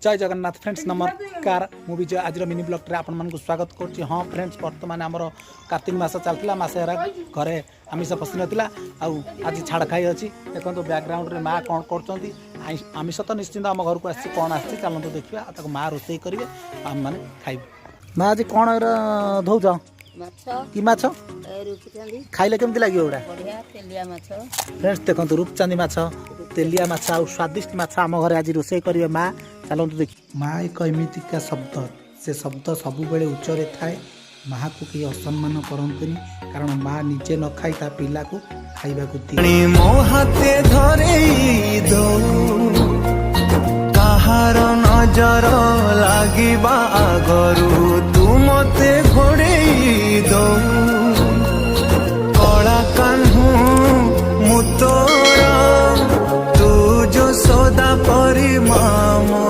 जय जगन्नाथ फ्रेंड्स नमस्कार मु भी आज मिनी ब्लॉग रे आपण मानक स्वागत करछि। हाँ फ्रेंड्स बर्तमान आमर कार्तिक मास चलता मासे घरे आमिष पशि नाला आज छाड़ खाई अच्छी देखो बैकग्राउंड रे माँ कौन कर आमिष तो निश्चिंत आम घर को आसी कौन आसी चलते देखा माँ रोसे करेंगे आम मैंने खाइबे। माँ आज कौन धौच कि माछ खाइले केमती लगे गुड़ा फ्रेंड्स देखो रूपचांदी माछ तेलिया माछ आ स्वादिष्ट माछ आम घर आज रोसे करेंगे माँ चलते देख। माँ एक एमतीका शब्द से शब्द सबुबले उच्चरे थाए माँ को कहीं असम्मान करतनी कारण माँ निजे न खाई ता पिला को खाइबा को दिए मो हाथे धरे दो कहार नजर लागिबा आगरू तू मते घोड़े दो कला कान्हू मुतोरा तू जो सौदा परी मामो